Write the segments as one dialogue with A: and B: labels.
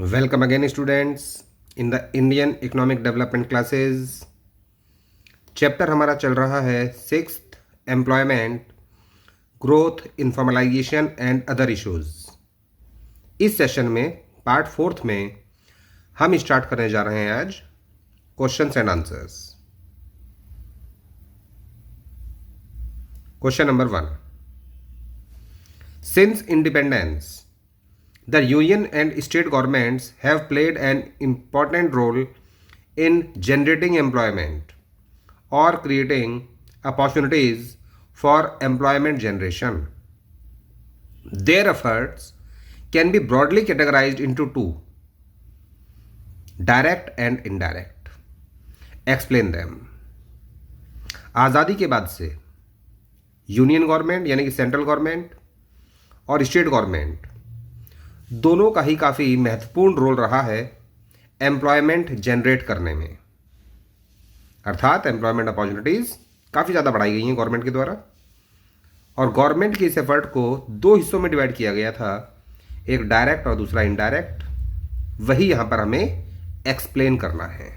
A: Welcome again, students, in the Indian Economic Development classes. Chapter हमारा चल रहा है sixth employment growth informalization and other issues. इस session में पार्ट फोर्थ में हम स्टार्ट करने जा रहे हैं आज questions and answers. Question number 1। Since independence the union and state governments have played an important role in generating employment or creating opportunities for employment generation. Their efforts can be broadly categorized into two: direct and indirect. Explain them. आज़ादी के बाद से union government यानी कि central government और state government दोनों का ही काफ़ी महत्वपूर्ण रोल रहा है एम्प्लॉयमेंट जनरेट करने में। अर्थात एम्प्लॉयमेंट अपॉर्चुनिटीज़ काफ़ी ज़्यादा बढ़ाई गई हैं गवर्नमेंट के द्वारा, और गवर्नमेंट के इस एफर्ट को दो हिस्सों में डिवाइड किया गया था, एक डायरेक्ट और दूसरा इनडायरेक्ट। वही यहाँ पर हमें एक्सप्लेन करना है।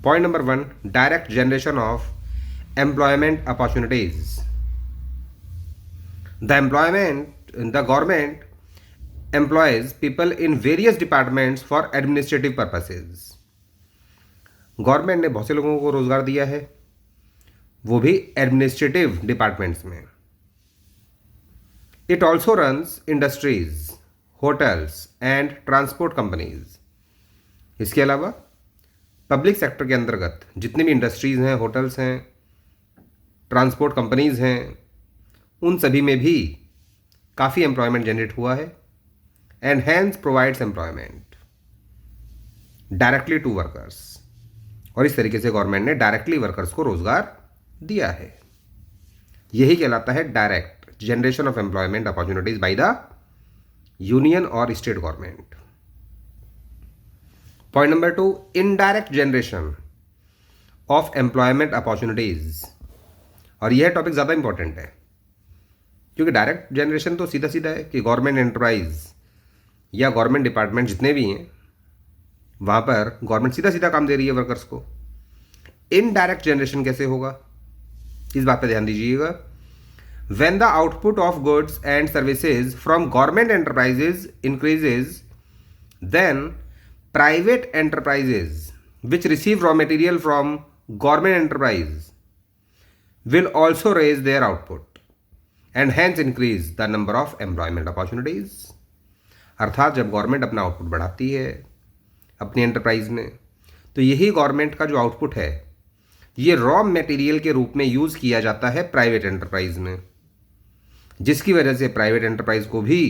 A: Point number 1, direct generation of employment opportunities. The government employs people in various departments for administrative purposes. Government ने बहुत से लोगों को रोजगार दिया है, वो भी एडमिनिस्ट्रेटिव डिपार्टमेंट्स में। It also runs industries, hotels and transport companies. इसके अलावा पब्लिक सेक्टर के अंतर्गत जितनी भी इंडस्ट्रीज हैं, होटल्स हैं, ट्रांसपोर्ट कंपनीज हैं, उन सभी में भी काफ़ी एम्प्लॉयमेंट जनरेट हुआ है। And hence provides employment directly to workers, और इस तरीके से गवर्नमेंट ने डायरेक्टली वर्कर्स को रोजगार दिया है। यही कहलाता है direct generation of employment opportunities by the union और state government. Point number 2, indirect generation of employment opportunities. और यह टॉपिक ज़्यादा इंपॉर्टेंट है, क्योंकि डायरेक्ट जनरेशन तो सीधा सीधा है कि गवर्नमेंट एंटरप्राइज या गवर्नमेंट डिपार्टमेंट जितने भी हैं वहाँ पर गवर्नमेंट सीधा सीधा काम दे रही है वर्कर्स को। इनडायरेक्ट जनरेशन कैसे होगा, इस बात पर ध्यान दीजिएगा। When the output of goods and services from government enterprises increases, then private enterprises which receive raw material from government enterprise will also raise their output and hence increase the number of employment opportunities. अर्थात जब government अपना output बढ़ाती है अपनी enterprise में, तो यही government का जो आउटपुट है ये रॉ मटेरियल के रूप में यूज़ किया जाता है प्राइवेट एंटरप्राइज में, जिसकी वजह से प्राइवेट एंटरप्राइज को भी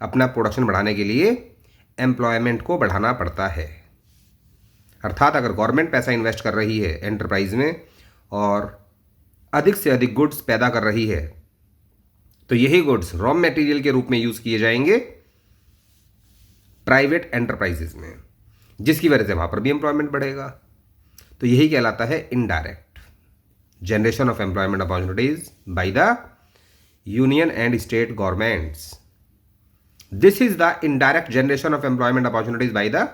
A: अपना प्रोडक्शन बढ़ाने के लिए एम्प्लॉयमेंट को बढ़ाना पड़ता है। अर्थात अगर गवर्नमेंट पैसा इन्वेस्ट कर रही है एंटरप्राइज में और अधिक से अधिक गुड्स पैदा कर रही है, तो यही गुड्स रॉ मटेरियल के रूप में यूज किए जाएंगे प्राइवेट एंटरप्राइजेस में, जिसकी वजह से वहां पर भी एम्प्लॉयमेंट बढ़ेगा। तो यही कहलाता है indirect generation of employment opportunities by the union and state governments. This is the indirect generation of employment opportunities by the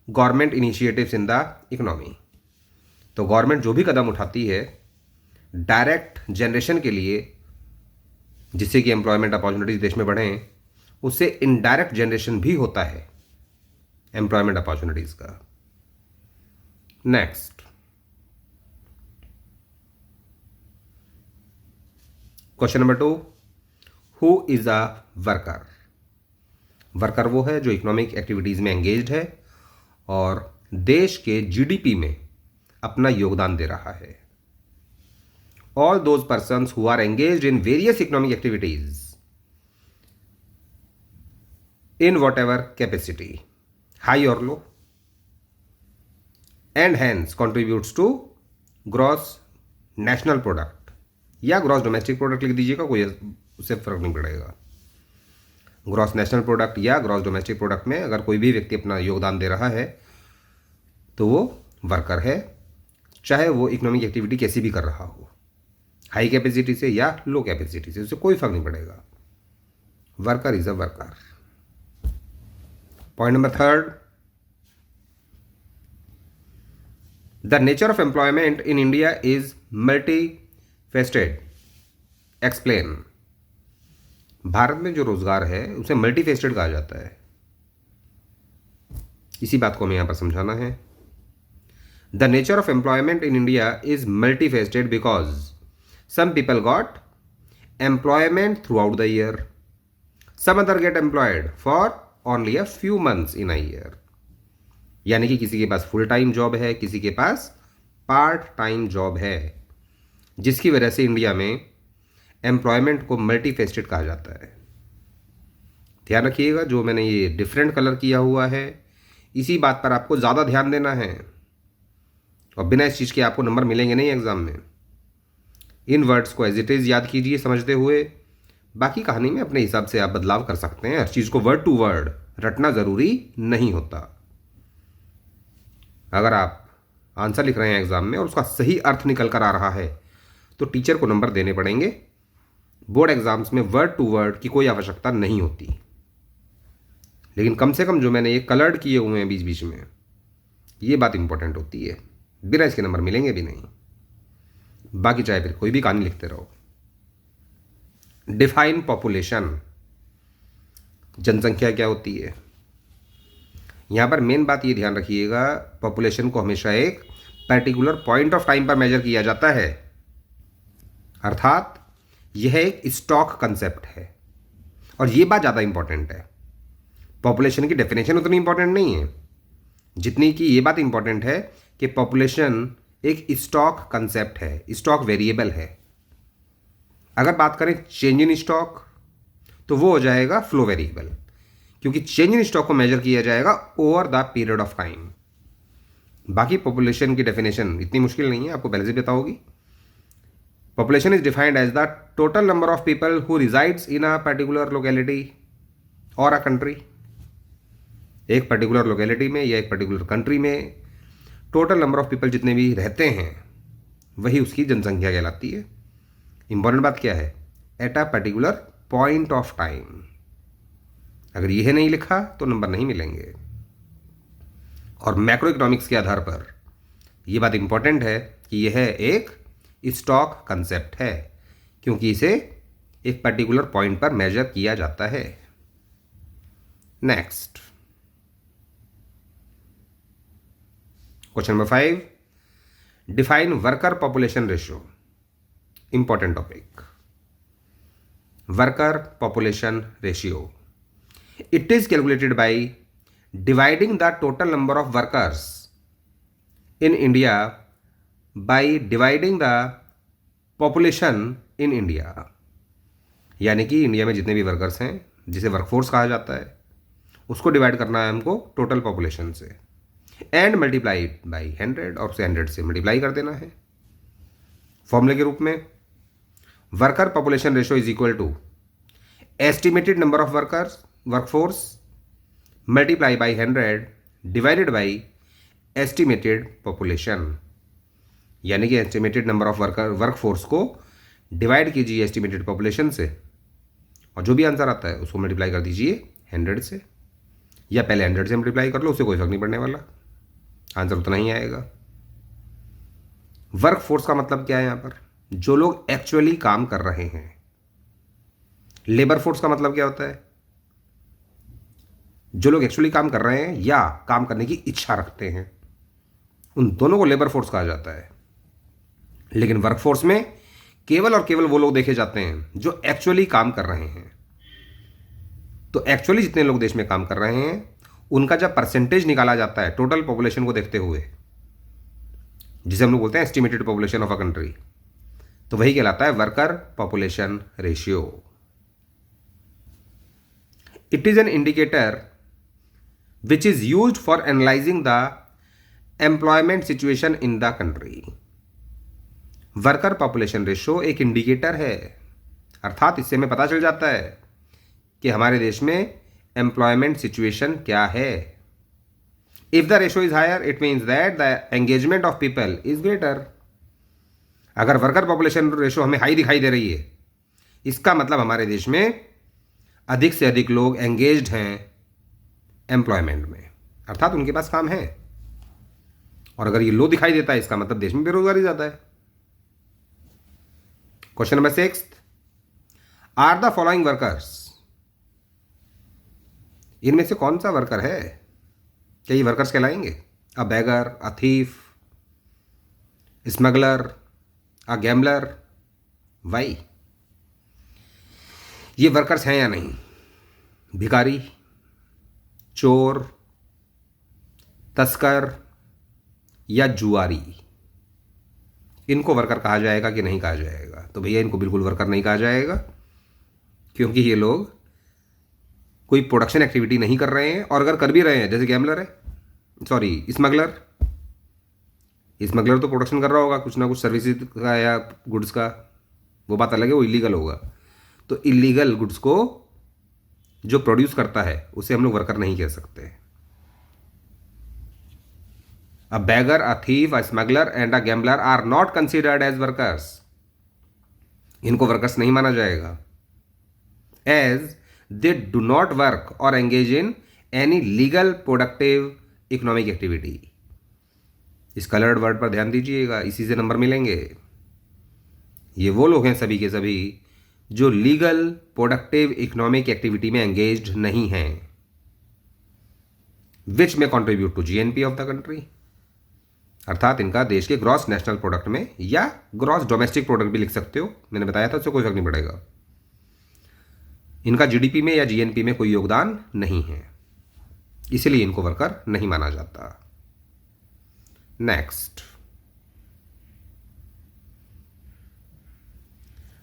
A: government initiatives in the economy. तो गवर्नमेंट जो भी कदम उठाती है डायरेक्ट जनरेशन के लिए, जिससे कि एम्प्लॉयमेंट अपॉर्चुनिटीज देश में बढ़ें, उससे इनडायरेक्ट जनरेशन भी होता है एम्प्लॉयमेंट अपॉर्चुनिटीज का। Next question number 2, who is a worker. Worker वो है जो इकोनॉमिक एक्टिविटीज में एंगेज्ड है और देश के जीडीपी में अपना योगदान दे रहा है। All those persons who are engaged in various economic activities in whatever capacity, high or low, and hence contributes to gross national product या gross domestic product लिख दीजिएगा, कोई उससे फर्क नहीं पड़ेगा। ग्रॉस नेशनल प्रोडक्ट या ग्रॉस डोमेस्टिक प्रोडक्ट में अगर कोई भी व्यक्ति अपना योगदान दे रहा है तो वो वर्कर है, चाहे वो इकोनॉमिक एक्टिविटी कैसी भी कर रहा हो, हाई कैपेसिटी से या लो कैपेसिटी से, उससे कोई फर्क नहीं पड़ेगा। Worker is a worker. Point number third, the nature of employment in India is multifaceted. Explain. भारत में जो रोजगार है उसे मल्टी फेस्टेड कहा जाता है. इसी बात को हमें यहां पर समझाना है. The nature of employment in India is multifaceted because some people got employment throughout the year, some other get employed for only a few months in a year. यानी कि किसी के पास फुल टाइम जॉब है, किसी के पास part time job है, जिसकी वजह से इंडिया में एम्प्लॉयमेंट को मल्टी फेस्टेड कहा जाता है. ध्यान रखिएगा, जो मैंने ये डिफरेंट कलर किया हुआ है इसी बात पर आपको ज़्यादा ध्यान देना है, और बिना इस चीज़ के आपको नंबर मिलेंगे नहीं एग्जाम में. इन वर्ड्स को एज इट इज़ याद कीजिए समझते हुए. बाकी कहानी में अपने हिसाब से आप बदलाव कर सकते हैं. हर चीज़ को वर्ड टू वर्ड रटना ज़रूरी नहीं होता. अगर आप आंसर लिख रहे हैं एग्जाम में और उसका सही अर्थ निकल कर आ रहा है तो टीचर को नंबर देने पड़ेंगे. बोर्ड एग्जाम्स में वर्ड टू वर्ड की कोई आवश्यकता नहीं होती, लेकिन कम से कम जो मैंने ये कलर्ड किए हुए हैं बीच बीच में, ये बात इंपॉर्टेंट होती है. बिना इसके नंबर मिलेंगे भी नहीं. बाकी चाहे फिर कोई भी कहानी लिखते रहो. Define population. जनसंख्या क्या होती है? यहां पर मेन बात ये ध्यान रखिएगा, पॉपुलेशन को हमेशा एक पर्टिकुलर पॉइंट ऑफ टाइम पर मेजर किया जाता है. अर्थात यह एक स्टॉक कंसेप्ट है. और यह बात ज़्यादा इंपॉर्टेंट है. पॉपुलेशन की डेफिनेशन उतनी इंपॉर्टेंट नहीं है जितनी कि ये बात इंपॉर्टेंट है कि पॉपुलेशन एक स्टॉक कंसेप्ट है, स्टॉक वेरिएबल है. अगर बात करें चेंज इन स्टॉक तो वो हो जाएगा फ्लो वेरिएबल, क्योंकि चेंज इन स्टॉक को मेजर किया जाएगा over the period of time. बाकी पॉपुलेशन की डेफिनेशन इतनी मुश्किल नहीं है, आपको पहले से पता होगी. Population is defined as the total number of people who resides in a particular locality और अ कंट्री. एक पर्टिकुलर लोकेलिटी में या एक पर्टिकुलर कंट्री में टोटल नंबर ऑफ पीपल जितने भी रहते हैं वही उसकी जनसंख्या कहलाती है. इंपॉर्टेंट बात क्या है? At a particular point of time. अगर यह नहीं लिखा तो नंबर नहीं मिलेंगे. और मैक्रो इकोनॉमिक्स के आधार पर यह बात इंपॉर्टेंट है कि यह एक स्टॉक कंसेप्ट है, क्योंकि इसे एक पर्टिकुलर पॉइंट पर मेजर किया जाता है. Next question number 5, define worker population ratio. Important topic. Worker population ratio. It is calculated by dividing the total number of workers in India by dividing the population in India. यानी कि India में जितने भी workers हैं, जिसे workforce कहा जाता है, उसको डिवाइड करना है हमको टोटल पॉपुलेशन से एंड मल्टीप्लाई बाई 100, और उसे 100 से मल्टीप्लाई कर देना है. फॉर्मूले के रूप में worker population ratio is equal to estimated number of workers workforce multiply by 100 divided by estimated population. यानी कि एस्टिमेटेड नंबर ऑफ वर्कफोर्स को डिवाइड कीजिए एस्टिमेटेड पॉपुलेशन से, और जो भी आंसर आता है उसको मल्टीप्लाई कर दीजिए 100 से, या पहले 100 से मल्टीप्लाई कर लो, उससे कोई फर्क नहीं पड़ने वाला, आंसर उतना ही आएगा. वर्कफोर्स का मतलब क्या है यहां पर? जो लोग एक्चुअली काम कर रहे हैं. लेबर फोर्स का मतलब क्या होता है? जो लोग एक्चुअली काम कर रहे हैं या काम करने की इच्छा रखते हैं, उन दोनों को लेबर फोर्स कहा जाता है. लेकिन वर्कफोर्स में केवल और केवल वो लोग देखे जाते हैं जो एक्चुअली काम कर रहे हैं. तो एक्चुअली जितने लोग देश में काम कर रहे हैं उनका जब परसेंटेज निकाला जाता है टोटल पॉपुलेशन को देखते हुए, जिसे हम लोग बोलते हैं estimated population of a country, तो वही कहलाता है worker population ratio. It is an indicator which is used for analyzing the employment situation in the country. Worker population ratio एक इंडिकेटर है, अर्थात इससे हमें पता चल जाता है कि हमारे देश में एम्प्लॉयमेंट सिचुएशन क्या है. If the ratio is higher it means that the engagement of people is greater. अगर वर्कर पॉपुलेशन रेशियो हमें हाई दिखाई दे रही है, इसका मतलब हमारे देश में अधिक से अधिक लोग एंगेज्ड हैं एम्प्लॉयमेंट में, अर्थात उनके पास काम है। और अगर ये लो दिखाई देता है, इसका मतलब देश में बेरोजगारी ज़्यादा है। Question number 6, are the following workers, इनमें से कौन सा वर्कर है? क्या ये वर्कर्स कहलाएंगे? A beggar, a thief, smuggler, a gambler, why? ये वर्कर्स हैं या नहीं? भिखारी, चोर, तस्कर या जुआरी? इनको वर्कर कहा जाएगा कि नहीं कहा जाएगा? तो भैया इनको बिल्कुल वर्कर नहीं कहा जाएगा, क्योंकि ये लोग कोई प्रोडक्शन एक्टिविटी नहीं कर रहे हैं। और अगर कर भी रहे हैं, जैसे गैम्बलर है, सॉरी स्मगलर, स्मगलर तो प्रोडक्शन कर रहा होगा कुछ ना कुछ सर्विसेज का या गुड्स का, वो बात अलग है, वो इलीगल होगा। तो इलीगल गुड्स को जो प्रोड्यूस करता है उसे हम लोग वर्कर नहीं कह सकते। A beggar, a thief, a smuggler and a gambler are not considered as workers. इनको वर्कर्स नहीं माना जाएगा, as they do not work or engage in any legal productive economic activity. इस कलर्ड वर्ड पर ध्यान दीजिएगा, इसी से नंबर मिलेंगे। ये वो लोग हैं सभी के सभी जो लीगल प्रोडक्टिव इकोनॉमिक एक्टिविटी में एंगेज्ड नहीं हैं, विच में contribute to GNP of the country, अर्थात इनका देश के ग्रॉस नेशनल प्रोडक्ट में, या ग्रॉस डोमेस्टिक प्रोडक्ट भी लिख सकते हो, मैंने बताया था, उससे कोई फर्क नहीं पड़ेगा। इनका जीडीपी में या जीएनपी में कोई योगदान नहीं है, इसलिए इनको वर्कर नहीं माना जाता। Next,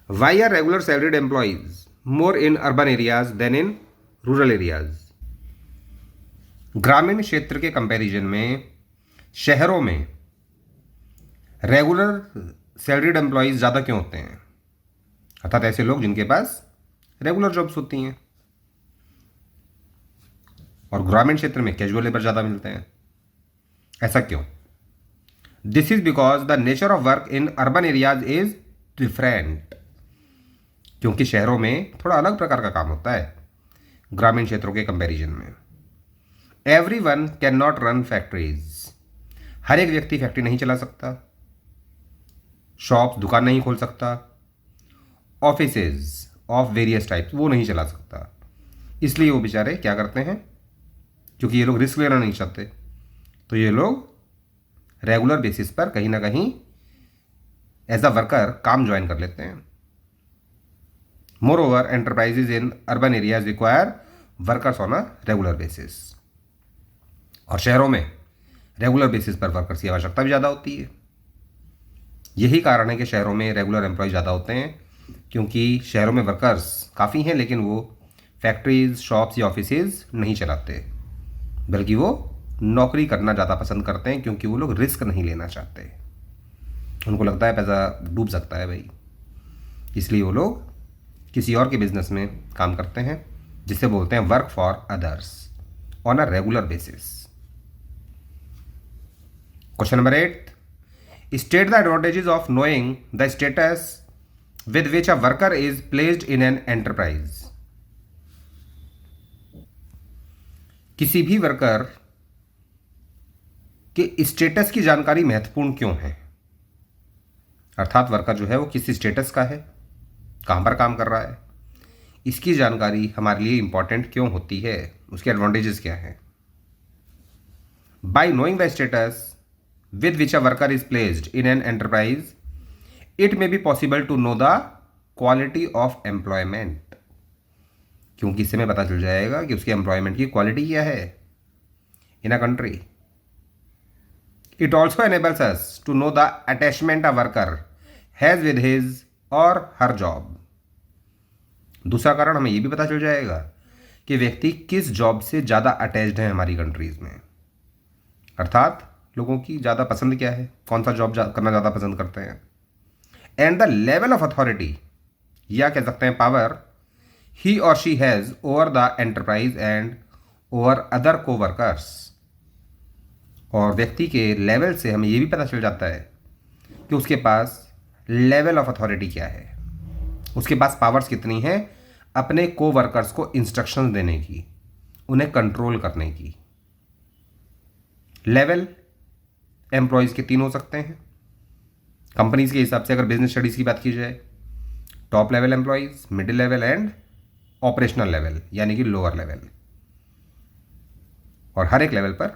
A: why are regular salaried employees more in urban areas than in rural areas? ग्रामीण क्षेत्र के कंपैरिजन में शहरों में रेगुलर सैलरीड एम्प्लॉइज ज़्यादा क्यों होते हैं? अर्थात ऐसे लोग जिनके पास रेगुलर जॉब्स होती हैं, और ग्रामीण क्षेत्र में कैजुअल लेबर ज़्यादा मिलते हैं। ऐसा क्यों? This is because the nature of work in urban areas is different, क्योंकि शहरों में थोड़ा अलग प्रकार का काम होता है ग्रामीण क्षेत्रों के कंपैरिजन में। Everyone can not run factories, हर एक व्यक्ति फैक्ट्री नहीं चला सकता, शॉप्स दुकान नहीं खोल सकता, ऑफिसेज ऑफ वेरियस टाइप्स वो नहीं चला सकता। इसलिए वो बेचारे क्या करते हैं, क्योंकि ये लोग रिस्क लेना नहीं चाहते, तो ये लोग रेगुलर बेसिस पर कहीं ना कहीं एज अ वर्कर काम ज्वाइन कर लेते हैं। More over enterprises in urban areas require workers on a regular basis, और शहरों में रेगुलर बेसिस पर वर्कर्स की आवश्यकता भी ज़्यादा होती है। यही कारण है कि शहरों में रेगुलर एम्प्लॉय ज़्यादा होते हैं, क्योंकि शहरों में वर्कर्स काफ़ी हैं, लेकिन वो फैक्ट्रीज, शॉप्स या ऑफिसेज नहीं चलाते, बल्कि वो नौकरी करना ज़्यादा पसंद करते हैं, क्योंकि वो लोग रिस्क नहीं लेना चाहते। उनको लगता है पैसा डूब सकता है भाई, इसलिए वो लोग किसी और के बिजनेस में काम करते हैं, जिसे बोलते हैं work for others on a regular basis. Question number 8, state the advantages of knowing the status with which a worker is placed in an enterprise। किसी भी वर्कर के स्टेटस की जानकारी महत्वपूर्ण क्यों है? अर्थात वर्कर जो है वो किस स्टेटस का है, कहां पर काम कर रहा है, इसकी जानकारी हमारे लिए इंपॉर्टेंट क्यों होती है, उसके एडवांटेजेस क्या हैं? By knowing the status with which a worker is placed in an enterprise, it may be possible to know the quality of employment, क्योंकि इससे हमें पता चल जाएगा कि उसके एम्प्लॉयमेंट की क्वालिटी क्या है in a country. It also enables us to know the attachment a worker has with his or her job. दूसरा कारण हमें यह भी पता चल जाएगा कि व्यक्ति किस जॉब से ज़्यादा अटैच्ड है हमारी कंट्रीज में, अर्थात लोगों की ज़्यादा पसंद क्या है, कौन सा जॉब करना ज़्यादा पसंद करते हैं। And the level of authority, या कह सकते हैं पावर, ही और she has over the enterprise and over other को वर्कर्स। और व्यक्ति के लेवल से हमें यह भी पता चल जाता है कि उसके पास लेवल ऑफ अथॉरिटी क्या है, उसके पास पावर्स कितनी हैं अपने को वर्कर्स को इंस्ट्रक्शन देने की, उन्हें कंट्रोल करने की। लेवल एम्प्लॉयज़ के 3 हो सकते हैं कंपनीज के हिसाब से, अगर बिजनेस स्टडीज़ की बात की जाए। Top level employees, middle level and operational level, यानी कि लोअर लेवल। और हर एक लेवल पर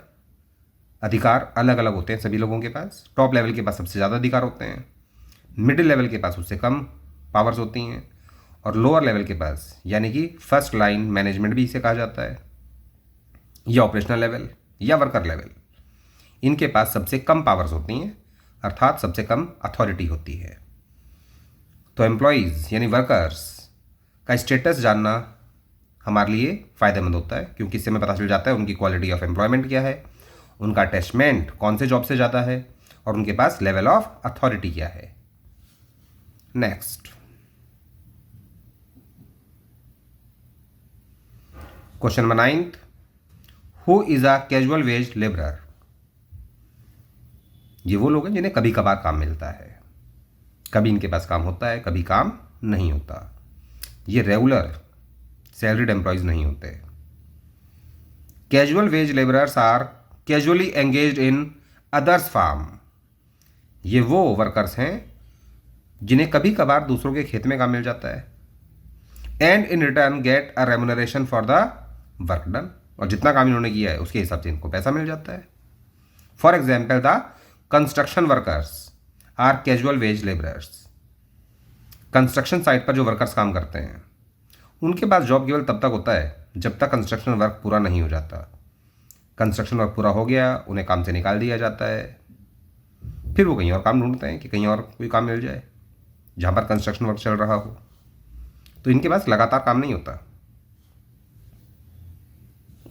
A: अधिकार अलग अलग होते हैं सभी लोगों के पास। टॉप लेवल के पास सबसे ज़्यादा अधिकार होते हैं, मिडिल लेवल के पास उससे कम पावर्स होती हैं, और लोअर लेवल के पास, यानी कि फर्स्ट लाइन मैनेजमेंट भी इसे कहा जाता है, या ऑपरेशनल लेवल या वर्कर लेवल, इनके पास सबसे कम पावर्स होती हैं, अर्थात सबसे कम अथॉरिटी होती है। तो एम्प्लॉयज़ यानी वर्कर्स का स्टेटस जानना हमारे लिए फ़ायदेमंद होता है, क्योंकि इससे हमें पता चल जाता है उनकी क्वालिटी ऑफ एम्प्लॉयमेंट क्या है, उनका अटैचमेंट कौन से जॉब से ज़्यादा है, और उनके पास लेवल ऑफ अथॉरिटी क्या है। Next question number 9, who is a casual wage labourer. ये वो लोग हैं जिन्हें कभी कभार काम मिलता है, कभी इनके पास काम होता है, कभी काम नहीं होता। ये रेगुलर सैलरीड एम्प्लॉयज नहीं होते। Casual wage labourers are casually engaged in others farm. ये वो वर्कर्स हैं जिन्हें कभी कभार दूसरों के खेत में काम मिल जाता है, and in return get a remuneration for the work done. और जितना काम इन्होंने किया है उसके हिसाब से इनको पैसा मिल जाता है। For example, the construction workers are casual wage labourers. Construction site पर जो वर्कर्स काम करते हैं उनके पास जॉब केवल तब तक होता है जब तक कंस्ट्रक्शन वर्क पूरा नहीं हो जाता। कंस्ट्रक्शन वर्क पूरा हो गया, उन्हें काम से निकाल दिया जाता है, फिर वो कहीं और काम ढूंढते हैं कि कहीं और कोई काम मिल जाए जहाँ पर कंस्ट्रक्शन वर्क चल रहा हो। तो इनके पास लगातार काम नहीं होता।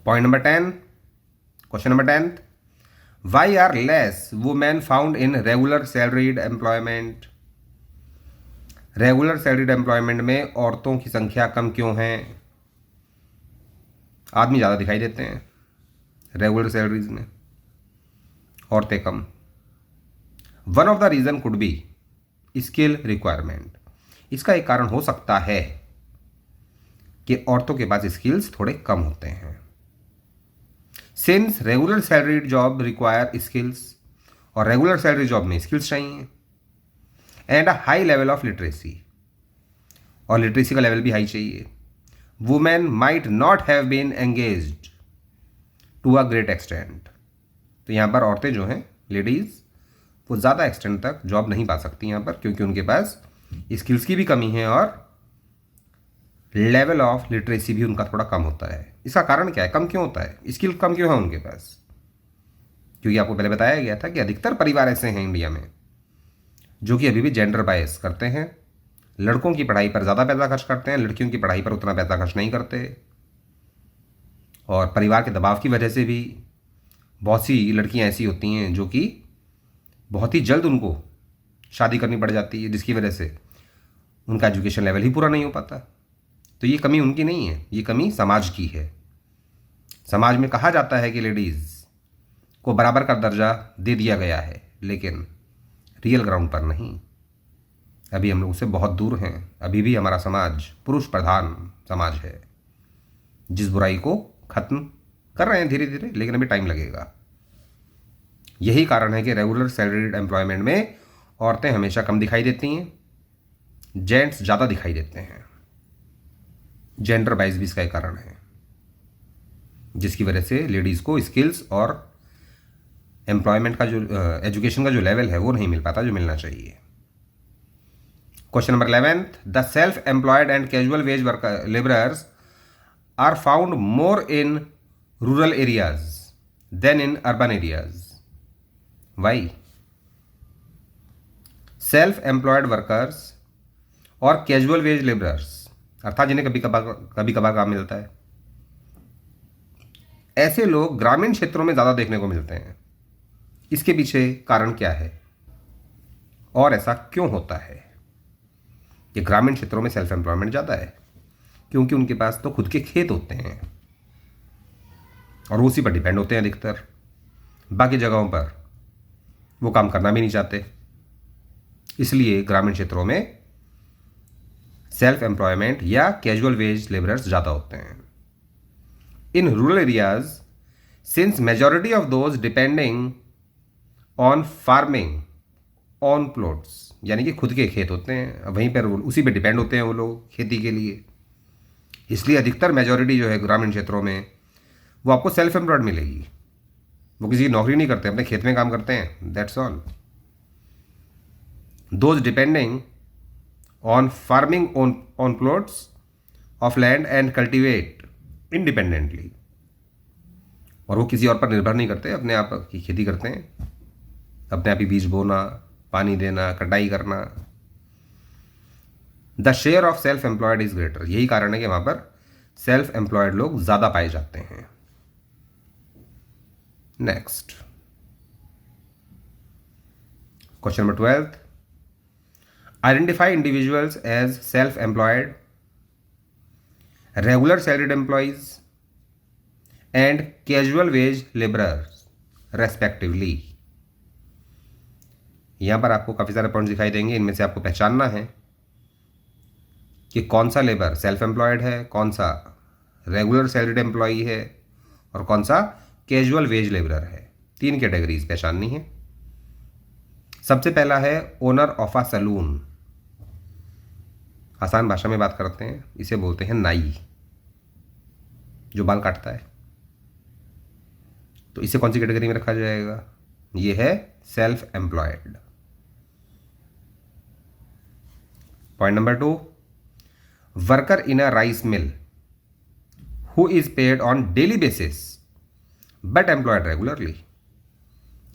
A: Point number 10, question number 10, why are less women found in regular salaried employment. Regular salaried employment में औरतों की संख्या कम क्यों है? आदमी ज़्यादा दिखाई देते हैं रेगुलर सैलरीज में, औरतें कम। One of the reason could be skill requirement. इसका एक कारण हो सकता है कि औरतों के पास स्किल्स थोड़े कम होते हैं। Since regular salaried job require skills, और रेगुलर सैलरी जॉब में स्किल्स चाहिए, and a high level of literacy, और लिटरेसी का लेवल भी हाई चाहिए। Women might not have been engaged to a great extent. तो यहाँ पर औरतें जो हैं, लेडीज़, वो ज़्यादा एक्सटेंट तक जॉब नहीं पा सकती यहाँ पर, क्योंकि उनके पास स्किल्स की भी कमी है और लेवल ऑफ लिटरेसी भी उनका थोड़ा कम होता है। इसका कारण क्या है? कम क्यों होता है? स्किल कम क्यों है उनके पास? क्योंकि आपको पहले बताया गया था कि अधिकतर परिवार ऐसे हैं इंडिया में जो कि अभी भी जेंडर बायस करते हैं। लड़कों की पढ़ाई पर ज़्यादा पैसा खर्च करते हैं, लड़कियों की पढ़ाई पर उतना पैसा खर्च नहीं करते। और परिवार के दबाव की वजह से भी बहुत सी लड़कियां ऐसी होती हैं जो कि बहुत ही जल्द उनको शादी करनी पड़ जाती है, जिसकी वजह से उनका एजुकेशन लेवल ही पूरा नहीं हो पाता। तो ये कमी उनकी नहीं है, ये कमी समाज की है। समाज में कहा जाता है कि लेडीज़ को बराबर का दर्जा दे दिया गया है, लेकिन रियल ग्राउंड पर नहीं। अभी हम लोग उससे बहुत दूर हैं। अभी भी हमारा समाज पुरुष प्रधान समाज है, जिस बुराई को ख़त्म कर रहे हैं धीरे धीरे, लेकिन अभी टाइम लगेगा। यही कारण है कि रेगुलर सैलरीड एम्प्लॉयमेंट में औरतें हमेशा कम दिखाई देती हैं, जेंट्स ज़्यादा दिखाई देते हैं। जेंडर बाइस भी इसका एक कारण है, जिसकी वजह से लेडीज़ को स्किल्स और एम्प्लॉयमेंट का जो एजुकेशन का जो लेवल है वो नहीं मिल पाता जो मिलना चाहिए। Question number 11, the self employed and casual wage worker labourers are found more in rural areas than in urban areas. Why? Self employed workers और कैजुअल वेज लेबरर्स, अर्थात जिन्हें कभी कभार काम मिलता है, ऐसे लोग ग्रामीण क्षेत्रों में ज़्यादा देखने को मिलते हैं। इसके पीछे कारण क्या है और ऐसा क्यों होता है कि ग्रामीण क्षेत्रों में सेल्फ एम्प्लॉयमेंट ज़्यादा है? क्योंकि उनके पास तो खुद के खेत होते हैं और उसी पर डिपेंड होते हैं अधिकतर। बाकी जगहों पर वो काम करना भी नहीं चाहते, इसलिए ग्रामीण क्षेत्रों में सेल्फ एम्प्लॉयमेंट या कैजुअल वेज लेबरर्स ज़्यादा होते हैं। इन rural areas, since majority of those depending on farming on plots, यानी कि खुद के खेत होते हैं, वहीं पर उसी पे डिपेंड होते हैं वो लोग खेती के लिए, इसलिए अधिकतर मेजॉरिटी जो है ग्रामीण क्षेत्रों में वो आपको सेल्फ एम्प्लॉयड मिलेगी। वो किसी की नौकरी नहीं करते, अपने खेत में काम करते हैं, that's all. Those depending on farming on plots of land and cultivate independently, और वो किसी और पर निर्भर नहीं करते, अपने आप की खेती करते हैं, अपने आप ही बीज बोना, पानी देना, कटाई करना। The share of self employed is greater, यही कारण है कि वहां पर सेल्फ एम्प्लॉयड लोग ज्यादा पाए जाते हैं। Next question number 12, identify individuals as self employed, regular salaried employees and casual wage labourers respectively. यहां पर आपको काफी सारे पॉइंट्स दिखाई देंगे, इनमें से आपको पहचानना है कि कौन सा लेबर सेल्फ एम्प्लॉयड है, कौन सा रेगुलर सैलरीड एम्प्लॉई है और कौन सा कैजुअल वेज लेबरर है। 3 कैटेगरीज पहचाननी है। सबसे पहला है ओनर ऑफ अ सलून, आसान भाषा में बात करते हैं, इसे बोलते हैं नाई, जो बाल काटता है। तो इसे कौन सी कैटेगरी में रखा जाएगा? ये है self employed. Point number 2, worker in a rice mill who is paid on daily basis but employed regularly,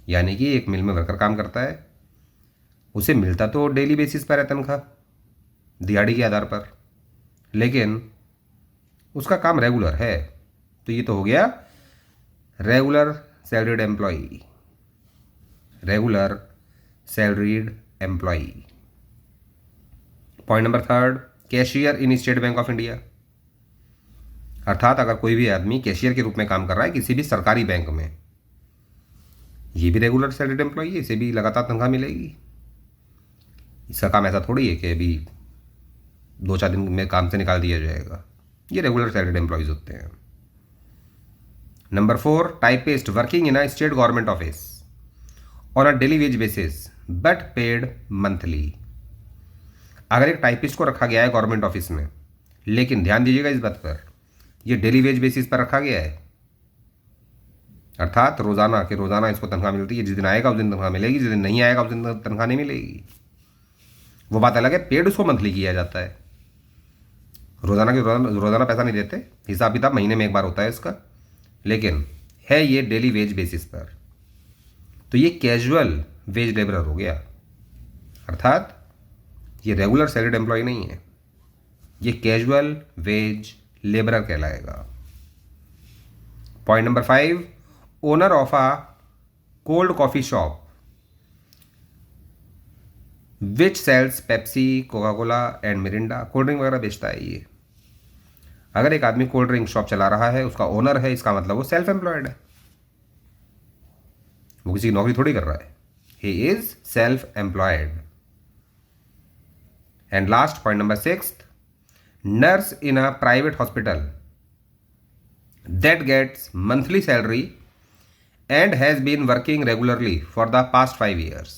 A: यानी कि एक मिल में वर्कर काम करता है, उसे मिलता तो डेली बेसिस पर है तनख्वाह, दिहाड़ी के आधार पर, लेकिन उसका काम रेगुलर है, तो ये तो हो गया regular salaried employee, regular salaried employee. Point number 3, cashier in state bank of India, अर्थात अगर कोई भी आदमी कैशियर के रूप में काम कर रहा है किसी भी सरकारी बैंक में, ये भी रेगुलर सैलरीड एम्प्लॉई है, इसे भी लगातार तनख्वाह मिलेगी। इसका काम ऐसा थोड़ी है कि अभी 2-4 दिन में काम से निकाल दिया जाएगा, ये रेगुलर सैलरीड एम्प्लॉयज होते हैं। Number 4, typist working in a state government office on a daily veg basis but paid monthly. अगर एक टाइपिस्ट को रखा गया है गवर्नमेंट ऑफिस में, लेकिन ध्यान दीजिएगा इस बात पर, ये डेली वेज बेसिस पर रखा गया है, अर्थात रोजाना के रोजाना इसको तनख्वाह मिलती है, जिस दिन आएगा उस दिन तनख्वाह मिलेगी, जिस दिन नहीं आएगा उस दिन तनख्वाह नहीं मिलेगी। वो बात अलग है, पेड उसको मंथली किया जाता है, रोजाना के रोजाना पैसा नहीं देते, हिसाब किताब महीने में एक बार होता है इसका, लेकिन है ये डेली वेज बेसिस पर। तो ये कैजुअल वेज लेबरर हो गया, अर्थात ये रेगुलर सैलरीड एम्प्लॉय नहीं है, ये कैजुअल वेज लेबरर कहलाएगा। Point number 5, owner of a cold coffee shop which sells Pepsi, Coca Cola and Mirinda, cold drink वगैरह बेचता है ये। अगर एक आदमी कोल्ड ड्रिंक शॉप चला रहा है, उसका ओनर है, इसका मतलब वो सेल्फ एम्प्लॉयड है, वो किसी की नौकरी थोड़ी कर रहा है, he is self employed. And last point number 6, nurse in a private hospital that gets monthly salary and has been working regularly for the past 5 years।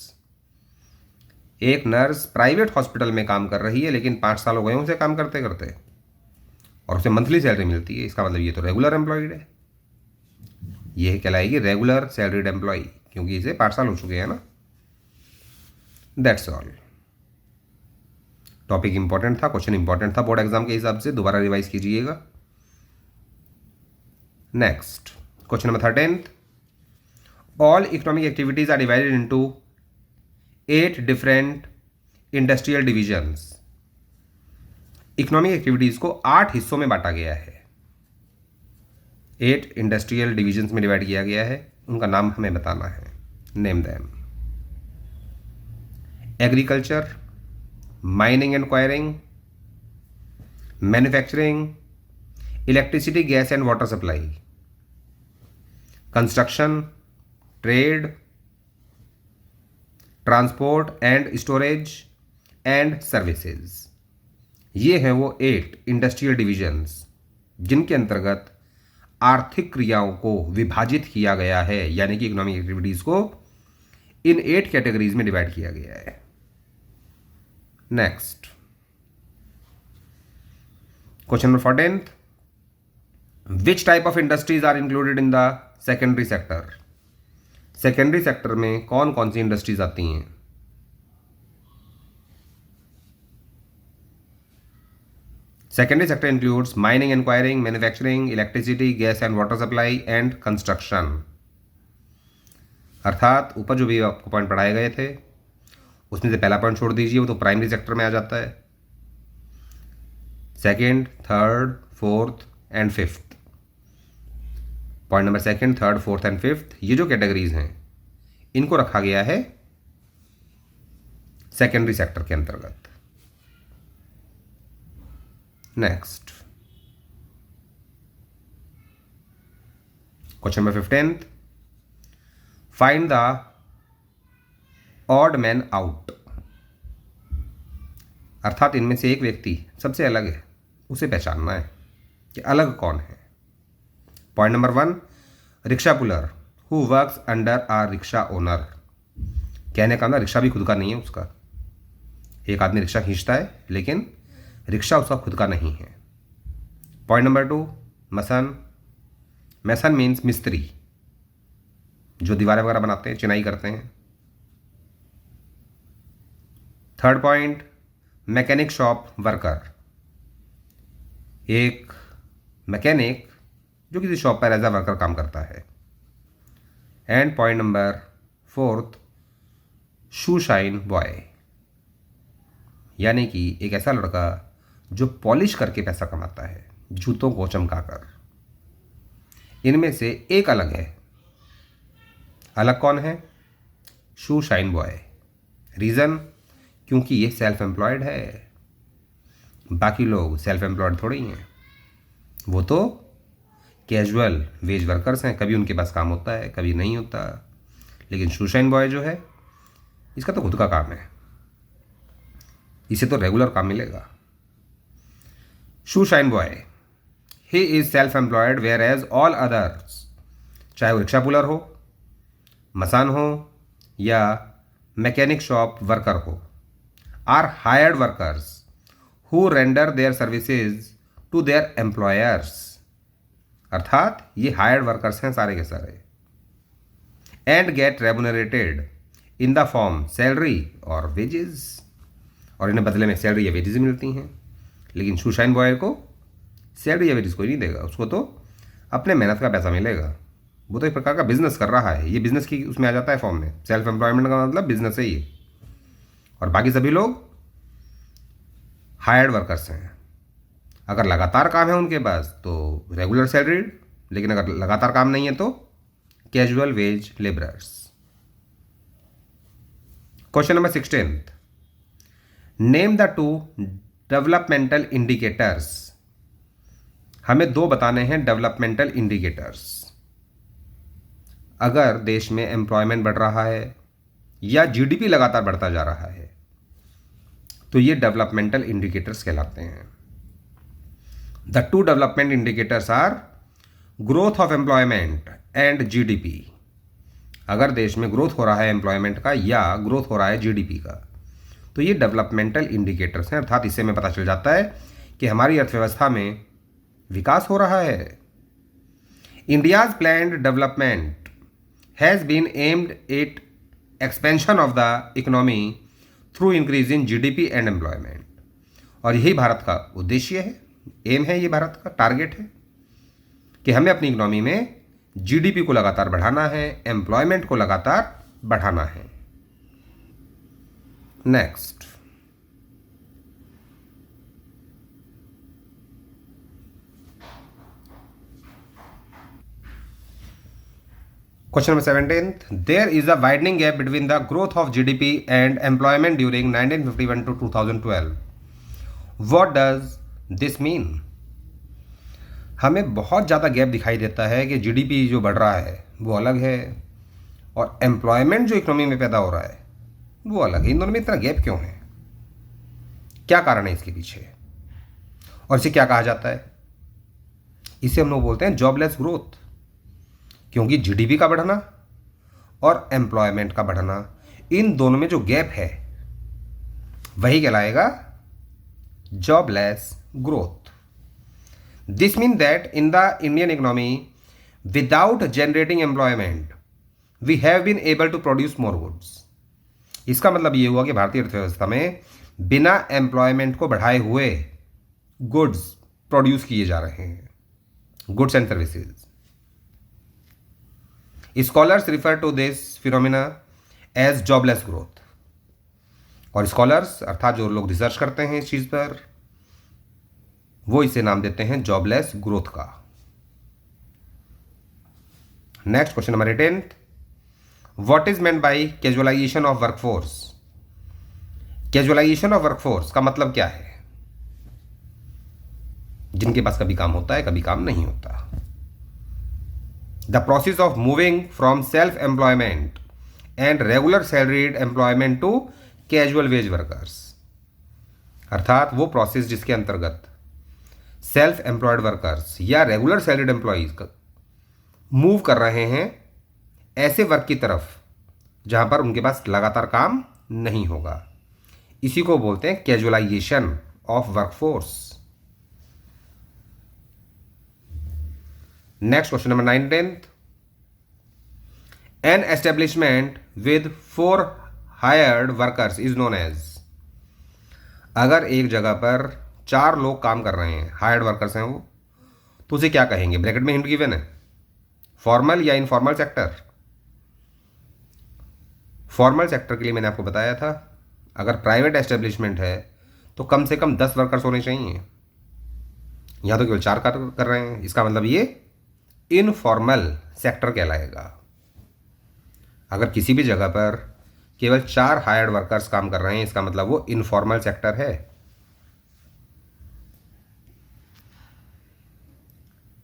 A: एक नर्स प्राइवेट हॉस्पिटल में काम कर रही है, लेकिन 5 साल हो गए उसे काम करते करते, और उसे मंथली सैलरी मिलती है, इसका मतलब ये तो रेगुलर एम्प्लॉयड है, यह कहलाएगी रेगुलर सैलरीड एम्प्लॉय, क्योंकि इसे 5 साल हो चुके हैं ना। That's all. टॉपिक इंपॉर्टेंट था, क्वेश्चन इंपॉर्टेंट था बोर्ड एग्जाम के हिसाब से, दोबारा रिवाइज कीजिएगा। Next question number 13, all economic activities are divided into 8 different industrial divisions. Economic activities को 8 हिस्सों में बांटा गया है, 8 इंडस्ट्रियल डिविजन्स में डिवाइड किया गया है, उनका नाम हमें बताना है, name them. Agriculture, mining and quarrying, manufacturing, electricity, gas and water supply, construction, trade, transport and storage and services. ये हैं वो 8 इंडस्ट्रियल डिविजन्स जिनके अंतर्गत आर्थिक क्रियाओं को विभाजित किया गया है, यानी कि इकोनॉमिक एक्टिविटीज को इन 8 कैटेगरीज में डिवाइड किया गया है। Next question number 14, which type of industries are included in the secondary sector? Secondary sector में कौन कौन सी इंडस्ट्रीज आती हैं? Secondary sector includes mining and quarrying, manufacturing, electricity, gas and water supply and construction. अर्थात ऊपर जो भी आपको पॉइंट पढ़ाए गए थे उसमें से पहला पॉइंट छोड़ दीजिए, वो तो प्राइमरी सेक्टर में आ जाता है। Second, third, fourth and fifth, point number second, third, fourth and fifth, ये जो कैटेगरीज हैं इनको रखा गया है सेकेंडरी सेक्टर के अंतर्गत। Next question number 15, find the odd man out. अर्थात इनमें से एक व्यक्ति सबसे अलग है, उसे पहचानना है कि अलग कौन है। Point number 1, rickshaw puller who works under a rickshaw owner. कहने का ना, रिक्शा भी खुद का नहीं है उसका। एक आदमी रिक्शा खींचता है लेकिन रिक्शा उसका खुद का नहीं है। Point number 2, मसन। मैसन मीन्स मिस्त्री, जो दीवारें वगैरह बनाते हैं, चिनाई करते हैं। Third point, mechanic shop worker, एक मैकेनिक जो किसी शॉप पर एज अ वर्कर काम करता है। And point number 4, shoe shine boy, यानी कि एक ऐसा लड़का जो पॉलिश करके पैसा कमाता है, जूतों को चमकाकर। इनमें से एक अलग है। अलग कौन है? शू शाइन बॉय। रीज़न, क्योंकि ये सेल्फ एम्प्लॉयड है। बाकी लोग सेल्फ एम्प्लॉयड थोड़े ही हैं, वो तो कैजुअल वेज वर्कर्स हैं। कभी उनके पास काम होता है, कभी नहीं होता। लेकिन शू शाइन बॉय जो है, इसका तो खुद का काम है, इसे तो रेगुलर काम मिलेगा। Shoe shine boy, he is self employed whereas all others, चाहे वो रिक्शा पुलर हो, मसान हो या मैकेनिक शॉप वर्कर हो, are hired workers who render their services to their employers. अर्थात ये हायर्ड वर्कर्स हैं सारे के सारे। And get remunerated in the form salary or wages, और इन्हें बदले में सैलरी या वेजेस मिलती हैं। लेकिन शू शाइन बॉय को सैलरी या वेजेस कोई नहीं देगा, उसको तो अपने मेहनत का पैसा मिलेगा। वो तो एक प्रकार का बिजनेस कर रहा है, ये बिजनेस की उसमें आ जाता है फॉर्म में। सेल्फ एम्प्लॉयमेंट का मतलब बिजनेस है ये। और बाकी सभी लोग हायर्ड वर्कर्स हैं। अगर लगातार काम है उनके पास तो रेगुलर सैलरी, लेकिन अगर लगातार काम नहीं है तो casual wage labourers. Question number 16, name the 2 developmental indicators. हमें 2 बताने हैं डेवलपमेंटल इंडिकेटर्स। अगर देश में एम्प्लॉयमेंट बढ़ रहा है या जीडीपी लगातार बढ़ता जा रहा है तो ये डेवलपमेंटल इंडिकेटर्स कहलाते हैं। The 2 development indicators are growth of employment and GDP. अगर देश में ग्रोथ हो रहा है एम्प्लॉयमेंट का या ग्रोथ हो रहा है जीडीपी का, तो ये डेवलपमेंटल इंडिकेटर्स हैं। अर्थात इससे हमें पता चल जाता है कि हमारी अर्थव्यवस्था में विकास हो रहा है। India's planned development has been aimed at expansion of the economy through increase in GDP and employment. और यही भारत का उद्देश्य है, एम है, ये भारत का टारगेट है कि हमें अपनी इकोनॉमी में जीडीपी को लगातार बढ़ाना है, एम्प्लॉयमेंट को लगातार बढ़ाना है। Next question number 17, there is a widening gap between the growth of GDP and employment during 1951 to 2012। What does this mean? हमें बहुत ज़्यादा गैप दिखाई देता है कि जीडीपी जो बढ़ रहा है वो अलग है और एम्प्लॉयमेंट जो इकोनॉमी में पैदा हो रहा है वो अलग है। इन दोनों में इतना गैप क्यों है? क्या कारण है इसके पीछे? और इसे क्या कहा जाता है? इसे हम लोग बोलते हैं जॉबलेस ग्रोथ, क्योंकि जीडीपी का बढ़ना और एम्प्लॉयमेंट का बढ़ना, इन दोनों में जो गैप है वही कहलाएगा jobless growth. This mean that in the Indian economy without generating employment we have been able to produce more goods. इसका मतलब ये हुआ कि भारतीय अर्थव्यवस्था में बिना एम्प्लॉयमेंट को बढ़ाए हुए गुड्स प्रोड्यूस किए जा रहे हैं, goods and services. Scholars refer to this phenomena as jobless growth. और स्कॉलर्स अर्थात जो लोग रिसर्च करते हैं इस चीज पर, वो इसे नाम देते हैं जॉबलेस ग्रोथ का. Next question number 18. What is meant by casualisation of workforce? Casualisation of workforce का मतलब क्या है? जिनके पास कभी काम होता है कभी काम नहीं होता. The process of moving from self employment and regular salaried employment to casual wage workers. अर्थात वो प्रोसेस जिसके अंतर्गत सेल्फ एम्प्लॉयड वर्कर्स या रेगुलर सैलरीड एम्प्लॉयज मूव कर रहे हैं ऐसे वर्क की तरफ जहां पर उनके पास लगातार काम नहीं होगा. इसी को बोलते हैं casualisation of workforce. Next question number 19. An establishment with 4 hired workers is known as. अगर एक जगह पर 4 लोग काम कर रहे हैं, हायर्ड वर्कर्स हैं वो, तो उसे क्या कहेंगे? ब्रैकेट में हिंट गिवन है, फॉर्मल या इनफॉर्मल सेक्टर. फॉर्मल सेक्टर के लिए मैंने आपको बताया था अगर प्राइवेट एस्टेब्लिशमेंट है तो कम से कम 10 वर्कर्स होने चाहिए. यहां तो केवल 4 कार्य कर रहे हैं, इसका मतलब ये इनफॉर्मल सेक्टर कहलाएगा. अगर किसी भी जगह पर केवल 4 हायर्ड वर्कर्स काम कर रहे हैं, इसका मतलब वो इनफॉर्मल सेक्टर है.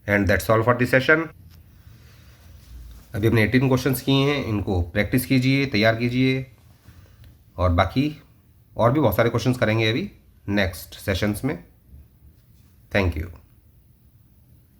A: And that's all for this session. अभी हमने 18 क्वेश्चंस किए हैं, इनको प्रैक्टिस कीजिए, तैयार कीजिए, और बाकी और भी बहुत सारे क्वेश्चंस करेंगे अभी नेक्स्ट सेशंस में. Thank you.